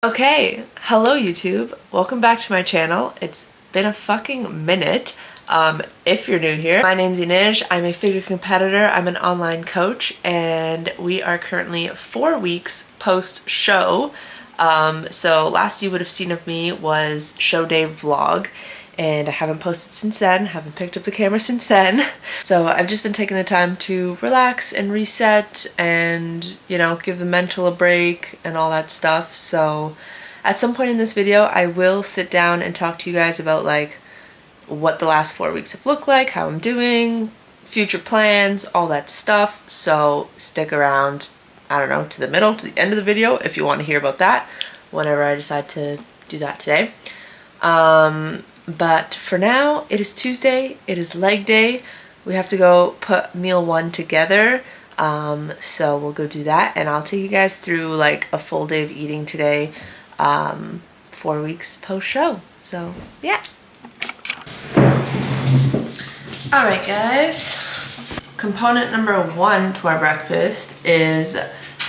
Okay, hello YouTube. Welcome back to my channel. It's been a fucking minute. If you're new here, my name's Inish. I'm a figure competitor. I'm an online coach, and we are currently 4 weeks post-show. So last you would have seen of me was show day vlog, and I haven't posted since then, haven't picked up the camera since then. So I've just been taking the time to relax and reset and, you know, give the mental a break and all that stuff. So at some point in this video, I will sit down and talk to you guys about like what the last 4 weeks have looked like, how I'm doing, future plans, all that stuff. So stick around, I don't know, to the middle, to the end of the video if you want to hear about that, whenever I decide to do that today. But for now, it is Tuesday, it is leg day. We have to go put meal one together. So we'll go do that, and I'll take you guys through like a full day of eating today, 4 weeks post-show. So yeah. Alright guys, component number one to our breakfast is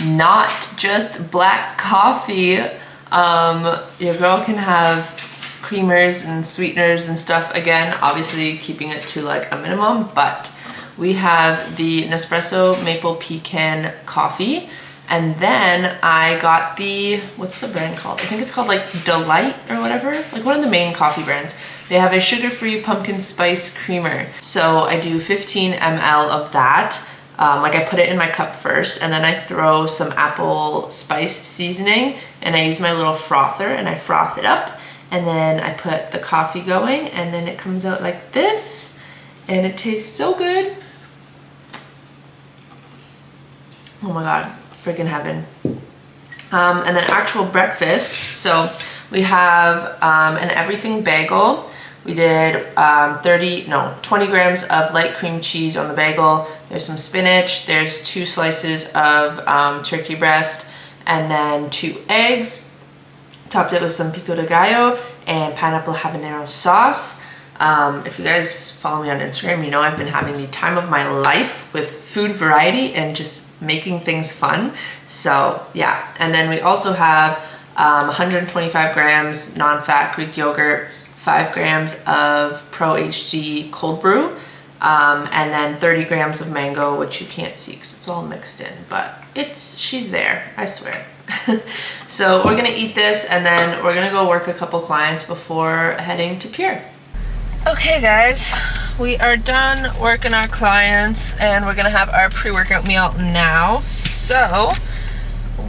not just black coffee. Your girl can have creamers and sweeteners and stuff, again obviously keeping it to like a minimum, but we have the Nespresso maple pecan coffee, and then I got the, what's the brand called? I think it's called like Delight or whatever, like one of the main coffee brands. They have a sugar-free pumpkin spice creamer, so I do 15 ml of that. Like I put it in my cup first, and then I throw some apple spice seasoning, and I use my little frother and I froth it up. And then I put the coffee going, and then it comes out like this, and it tastes so good. Oh my god, freaking heaven. And then actual breakfast, so we have an everything bagel. We did 20 grams of light cream cheese on the bagel. There's some spinach, there's 2 slices of turkey breast, and then 2 eggs. Topped it with some pico de gallo and pineapple habanero sauce. If you guys follow me on Instagram, you know I've been having the time of my life with food variety and just making things fun. So yeah, and then we also have 125 grams non-fat Greek yogurt, 5 grams of Pro HG cold brew, and then 30 grams of mango, which you can't see because it's all mixed in, but she's there, I swear. So we're gonna eat this, and then we're gonna go work a couple clients before heading to Pier. Okay guys, we are done working our clients, and we're gonna have our pre-workout meal now. So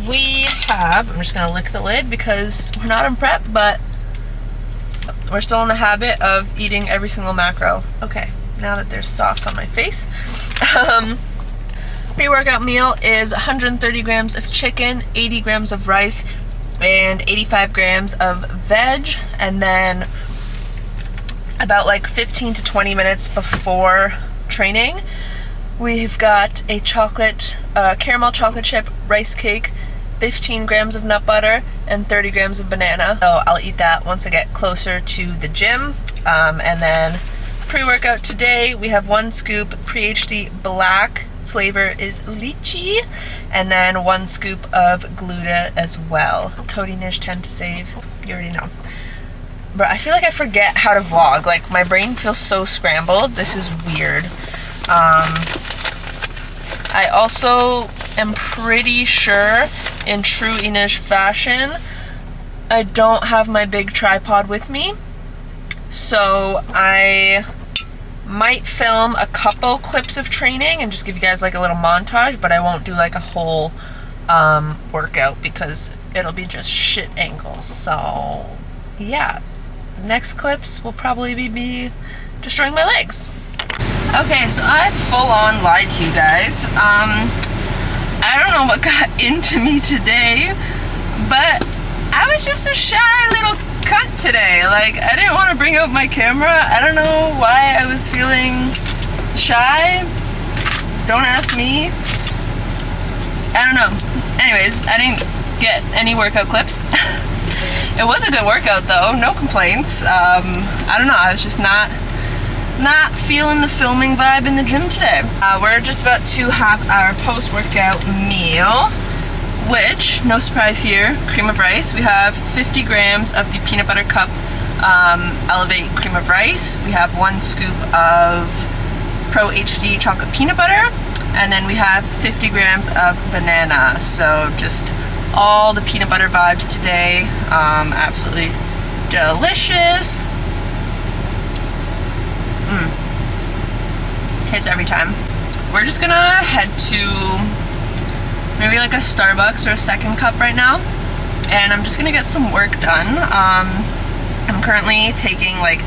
we have, I'm just gonna lick the lid because we're not in prep, but we're still in the habit of eating every single macro. Okay, now that there's sauce on my face. Pre-workout meal is 130 grams of chicken, 80 grams of rice, and 85 grams of veg. And then about like 15 to 20 minutes before training, we've got a caramel chocolate chip rice cake, 15 grams of nut butter, and 30 grams of banana. So I'll eat that once I get closer to the gym. And then pre-workout today, we have 1 scoop Pre-HD Black. Flavor is lychee, and then 1 scoop of Gluta as well. Cody Nish tend to save, you already know. But I feel like I forget how to vlog. Like my brain feels so scrambled. This is weird. I also am pretty sure, in true Inish fashion, I don't have my big tripod with me, so I might film a couple clips of training and just give you guys like a little montage, but I won't do like a whole workout because it'll be just shit angles. So yeah, next clips will probably be me destroying my legs. Okay, so I full on lied to you guys. I don't know what got into me today, but I was just a shy little cunt today. Like, I didn't want to bring out my camera. I don't know why I was feeling shy. Don't ask me. I don't know. Anyways, I didn't get any workout clips. It was a good workout though, no complaints. I don't know, I was just not feeling the filming vibe in the gym today. We're just about to have our post-workout meal. which, no surprise here, cream of rice. We have 50 grams of the peanut butter cup Elevate cream of rice. We have 1 scoop of Pro HD chocolate peanut butter, and then we have 50 grams of banana. So just all the peanut butter vibes today. Absolutely delicious. Hits every time. We're just gonna head to maybe like a Starbucks or a Second Cup right now, and I'm just gonna get some work done. I'm currently taking like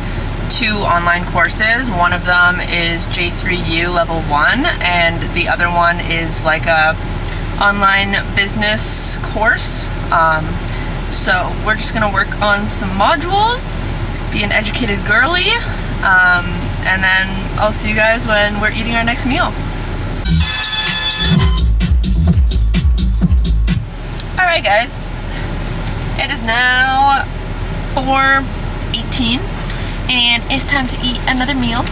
2 online courses. One of them is J3U level 1, and the other one is like a online business course. So we're just gonna work on some modules, be an educated girly, and then I'll see you guys when we're eating our next meal. Alright guys, it is now 4:18 and it's time to eat another meal.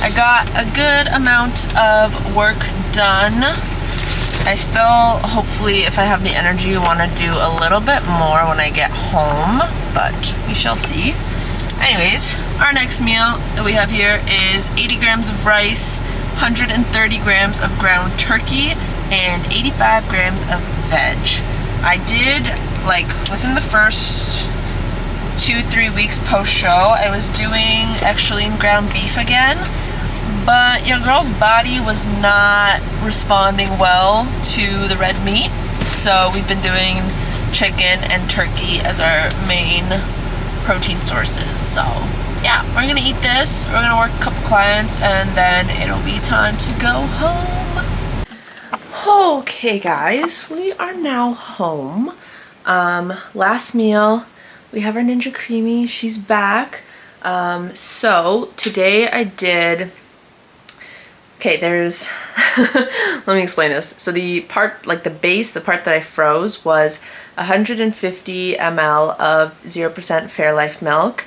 I got a good amount of work done. I still, hopefully, if I have the energy, want to do a little bit more when I get home, but we shall see. Anyways, our next meal that we have here is 80 grams of rice, 130 grams of ground turkey, and 85 grams of veg. I did, like, within the first 2-3 weeks post-show, I was doing actually ground beef again, but your girl's body was not responding well to the red meat, so we've been doing chicken and turkey as our main protein sources. So yeah, we're gonna eat this, we're gonna work a couple clients, and then it'll be time to go home. Okay guys, we are now home. Last meal, we have our Ninja Creamy, she's back. So today I did, okay, there's, let me explain this. So the part, like the base, the part that I froze was 150 ml of 0% Fairlife milk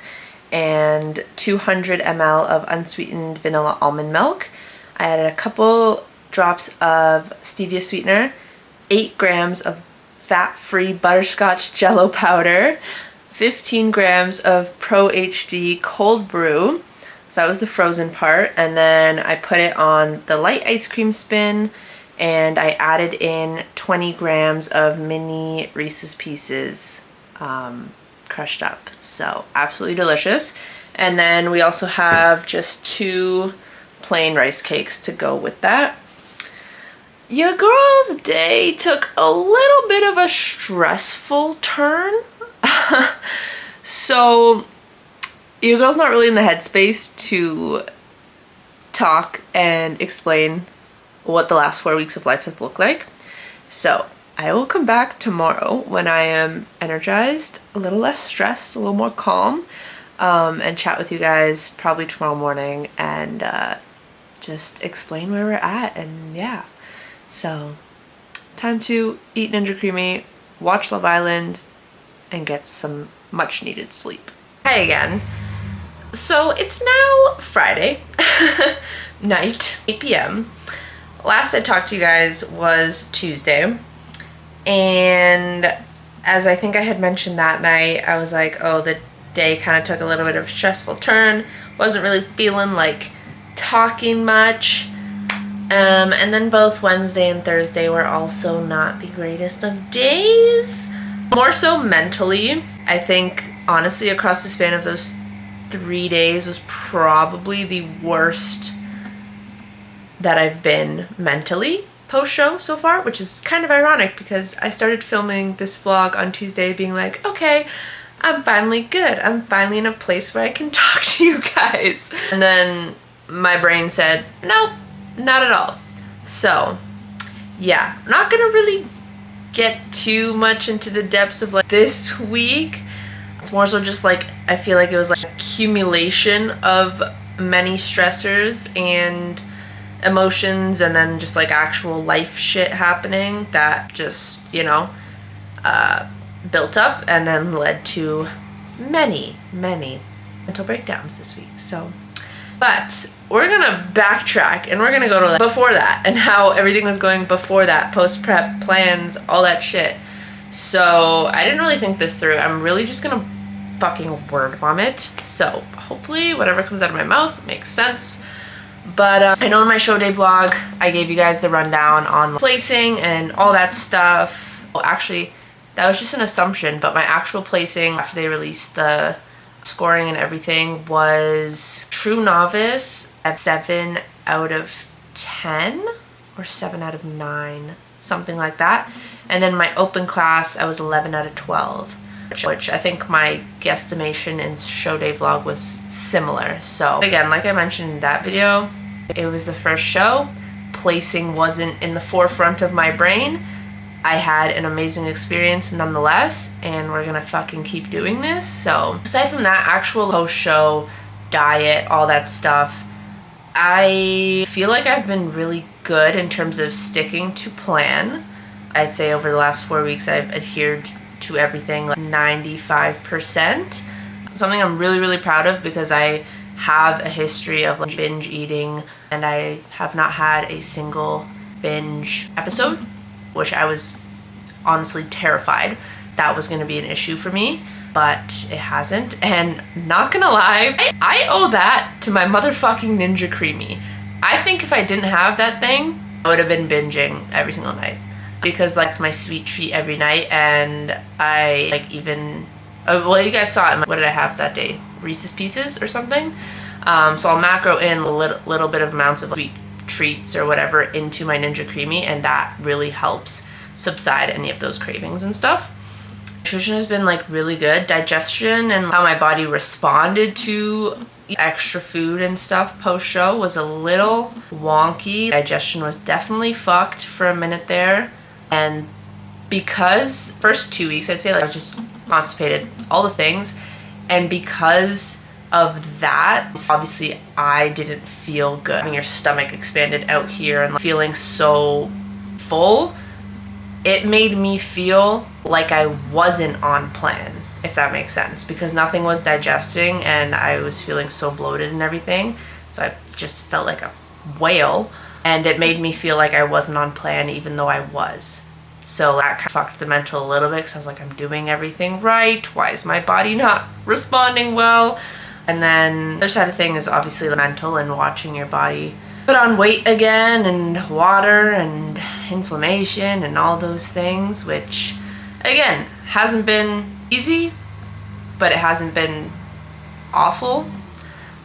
and 200 ml of unsweetened vanilla almond milk. I added a couple drops of stevia sweetener, 8 grams of fat-free butterscotch jello powder, 15 grams of Pro HD cold brew. So that was the frozen part, and then I put it on the light ice cream spin, and I added in 20 grams of mini Reese's Pieces crushed up. So absolutely delicious. And then we also have just 2 plain rice cakes to go with that. Your girl's day took a little bit of a stressful turn. So your girl's not really in the headspace to talk and explain what the last 4 weeks of life have looked like. So I will come back tomorrow when I am energized, a little less stressed, a little more calm, and chat with you guys probably tomorrow morning and just explain where we're at, and yeah. So time to eat Ninja Creamy, watch Love Island, and get some much needed sleep. Hi again. So it's now Friday night, 8 p.m. Last I talked to you guys was Tuesday, and as I think I had mentioned that night, I was like, oh, the day kind of took a little bit of a stressful turn, wasn't really feeling like talking much, and then both Wednesday and Thursday were also not the greatest of days. More so mentally. I think honestly across the span of those 3 days was probably the worst that I've been mentally post-show so far, which is kind of ironic because I started filming this vlog on Tuesday being like, okay, I'm finally good. I'm finally in a place where I can talk to you guys. And then my brain said, nope, not at all. So yeah, I'm not gonna really get too much into the depths of like this week. It's more so just like, I feel like it was like accumulation of many stressors and emotions, and then just like actual life shit happening that just, you know, built up and then led to many mental breakdowns this week. So But we're gonna backtrack and we're gonna go to before that and how everything was going before that, post-prep plans, all that shit. So I didn't really think this through. I'm really just gonna fucking word vomit. So hopefully whatever comes out of my mouth makes sense. But I know in my show day vlog, I gave you guys the rundown on placing and all that stuff. Well, actually, that was just an assumption, but my actual placing after they released the scoring and everything was true novice at 7 out of 10 or 7 out of 9, something like that. And then my open class, I was 11 out of 12, which I think my guesstimation in show day vlog was similar. So again, like I mentioned in that video, it was the first show. Placing wasn't in the forefront of my brain. I had an amazing experience nonetheless, and we're gonna fucking keep doing this. So aside from that, actual post-show, diet, all that stuff, I feel like I've been really good in terms of sticking to plan. I'd say over the last 4 weeks I've adhered to everything like 95%. Something I'm really, really proud of because I have a history of like binge eating and I have not had a single binge episode, which I was honestly terrified that was going to be an issue for me, but it hasn't. And not gonna lie, I owe that to my motherfucking Ninja Creamy. I think if I didn't have that thing, I would have been binging every single night because that's my sweet treat every night. And I like even, well, you guys saw it. What did I have that day? Reese's Pieces or something. So I'll macro in a little bit of amounts of sweet treats or whatever into my Ninja Creamy, and that really helps subside any of those cravings and stuff. Nutrition has been like really good. Digestion and how my body responded to extra food and stuff post-show was a little wonky. Digestion was definitely fucked for a minute there, and because first 2 weeks I'd say like I was just constipated, all the things, and because of that, obviously I didn't feel good. Having your stomach expanded out here and feeling so full, it made me feel like I wasn't on plan, if that makes sense, because nothing was digesting and I was feeling so bloated and everything. So I just felt like a whale, and it made me feel like I wasn't on plan even though I was. So that kind of fucked the mental a little bit because I was like, I'm doing everything right. Why is my body not responding well? And then the other side of thing is obviously the mental and watching your body put on weight again, and water and inflammation and all those things, which again hasn't been easy, but it hasn't been awful.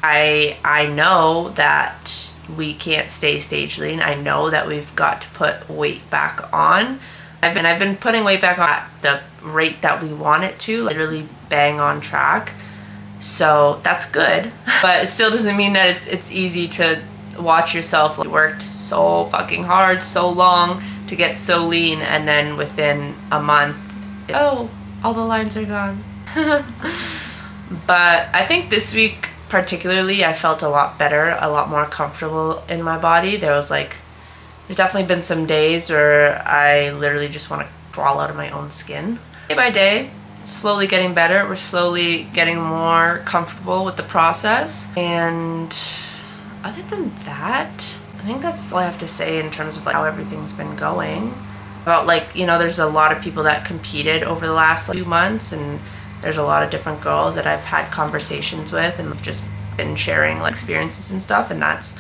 I know that we can't stay stage lean. I know that we've got to put weight back on. I've been putting weight back on at the rate that we want it to, literally bang on track. So that's good, but it still doesn't mean that it's easy to watch yourself. Like, worked so fucking hard, so long to get so lean, and then within a month, oh, all the lines are gone. But I think this week particularly, I felt a lot better, a lot more comfortable in my body. There's definitely been some days where I literally just want to crawl out of my own skin. Day by day, it's slowly getting better. We're slowly getting more comfortable with the process. And other than that, I think that's all I have to say in terms of like how everything's been going. About like, you know, there's a lot of people that competed over the last 2 months, and there's a lot of different girls that I've had conversations with and just been sharing like experiences and stuff, and that's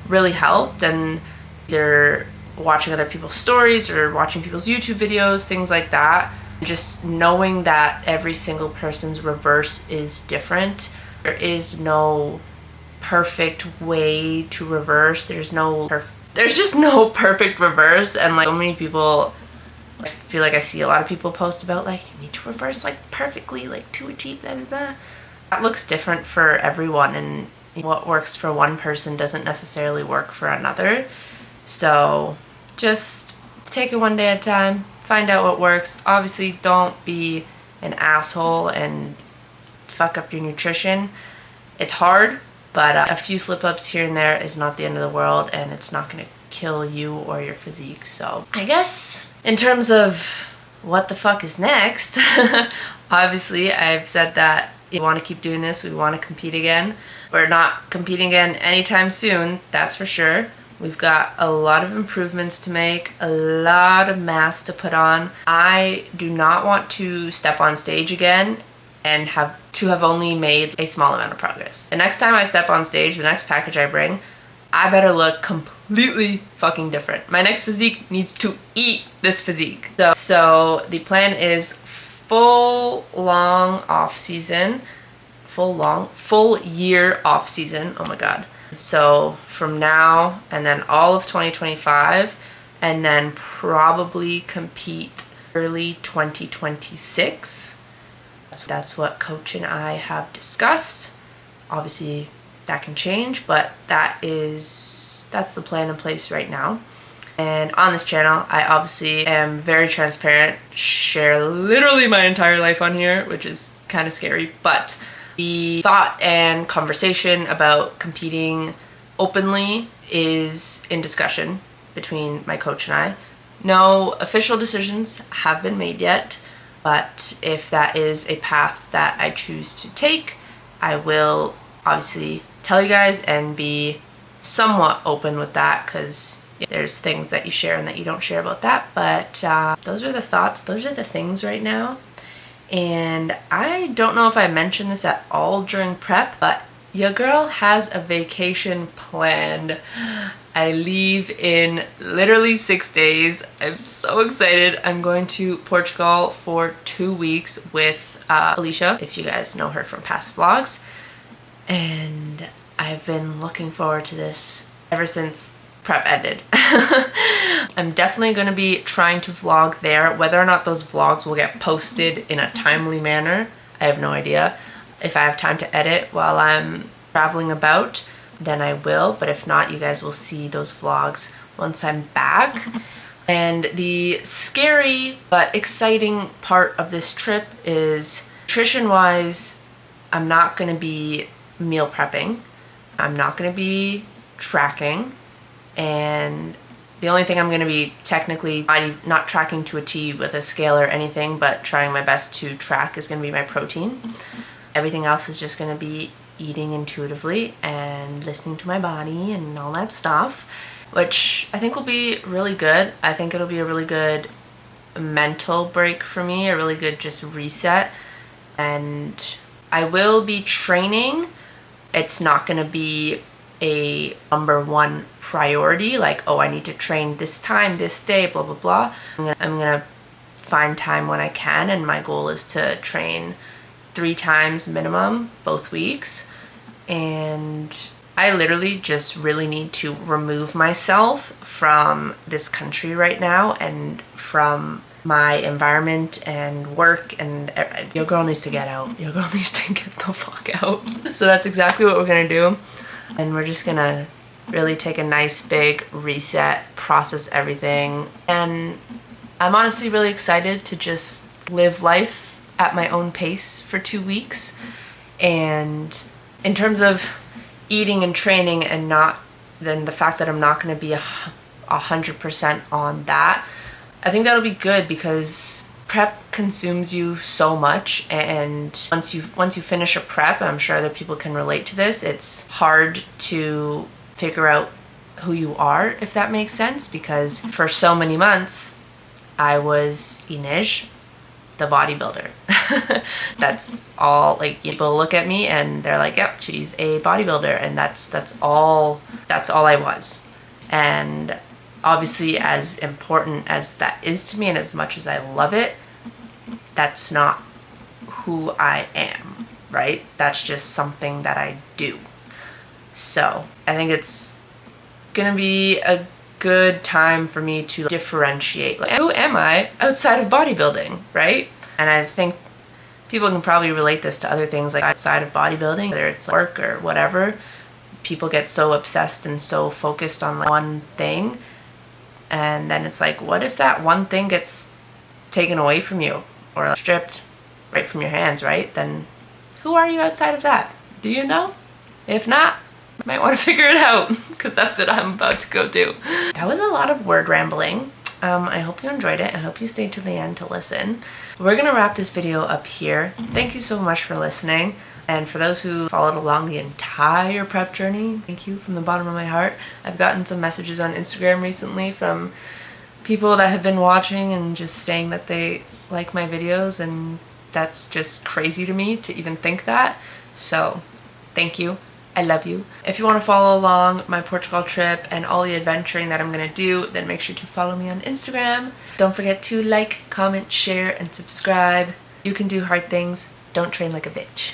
really helped. And either watching other people's stories or watching people's YouTube videos, things like that. Just knowing that every single person's reverse is different. There is no perfect way to reverse. There's just no perfect reverse. And like so many people, I feel like I see a lot of people post about like you need to reverse like perfectly, like to achieve blah, blah, blah. That looks different for everyone, and what works for one person doesn't necessarily work for another. So just take it one day at a time, find out what works. Obviously don't be an asshole and fuck up your nutrition. It's hard, but a few slip-ups here and there is not the end of the world, and it's not going to kill you or your physique. So I guess in terms of what the fuck is next, obviously I've said that We want to keep doing this. We want to compete again. We're not competing again anytime soon, that's for sure. We've got a lot of improvements to make, a lot of mass to put on. I do not want to step on stage again and have only made a small amount of progress. The next time I step on stage, the next package I bring, I better look completely fucking different. My next physique needs to eat this physique. So the plan is full year off season. Oh my God. So from now and then all of 2025, and then probably compete early 2026. That's what Coach and I have discussed. Obviously that can change, but that's the plan in place right now. And on this channel, I obviously am very transparent, share literally my entire life on here, which is kind of scary, but the thought and conversation about competing openly is in discussion between my coach and I. No official decisions have been made yet, but if that is a path that I choose to take, I will obviously tell you guys and be somewhat open with that, because there's things that you share and that you don't share about that. But those are the thoughts, those are the things right now. And I don't know if I mentioned this at all during prep, but your girl has a vacation planned. I leave in literally 6 days. I'm so excited. I'm going to Portugal for 2 weeks with Alicia, if you guys know her from past vlogs. And I've been looking forward to this ever since prep ended. I'm definitely going to be trying to vlog there. Whether or not those vlogs will get posted in a timely manner, I have no idea. If I have time to edit while I'm traveling about, then I will, but if not, you guys will see those vlogs once I'm back. And the scary but exciting part of this trip is, nutrition wise, I'm not going to be meal prepping. I'm not going to be tracking. And the only thing I'm going to be technically, I'm not tracking to a T with a scale or anything, but trying my best to track is going to be my protein. Everything else is just going to be eating intuitively and listening to my body and all that stuff, which I think will be really good. I think it'll be a really good mental break for me, a really good just reset. And I will be training. It's not going to be a #1 priority, like, oh, I need to train this time, this day, blah, blah, blah. I'm gonna find time when I can, and my goal is to train 3 times minimum both weeks. And I literally just really need to remove myself from this country right now and from my environment and work, and your girl needs to get out. Your girl needs to get the fuck out. So that's exactly what we're gonna do. And we're just gonna really take a nice big reset, process everything. And I'm honestly really excited to just live life at my own pace for 2 weeks. And in terms of eating and training, and then the fact that I'm not gonna be 100% on that, I think that'll be good, because prep consumes you so much, and once you finish a prep, I'm sure that people can relate to this, it's hard to figure out who you are, if that makes sense, because for so many months I was Inej, the bodybuilder. That's all, like, people look at me and they're like, yep, she's a bodybuilder, and that's all I was. And obviously, as important as that is to me, and as much as I love it, that's not who I am, right? That's just something that I do. So I think it's gonna be a good time for me to differentiate, like, who am I outside of bodybuilding, right? And I think people can probably relate this to other things, like outside of bodybuilding, whether it's work or whatever. People get so obsessed and so focused on like one thing, and then it's like, what if that one thing gets taken away from you or stripped right from your hands, right? Then who are you outside of that? Do you know? If not, you might want to figure it out, because that's what I'm about to go do. That was a lot of word rambling. I hope you enjoyed it. I hope you stayed to the end to listen. We're gonna wrap this video up here. Thank you so much for listening. And for those who followed along the entire prep journey, thank you from the bottom of my heart. I've gotten some messages on Instagram recently from people that have been watching and just saying that they like my videos, and that's just crazy to me to even think that. So thank you. I love you. If you want to follow along my Portugal trip and all the adventuring that I'm gonna do, then make sure to follow me on Instagram. Don't forget to like, comment, share, and subscribe. You can do hard things. Don't train like a bitch.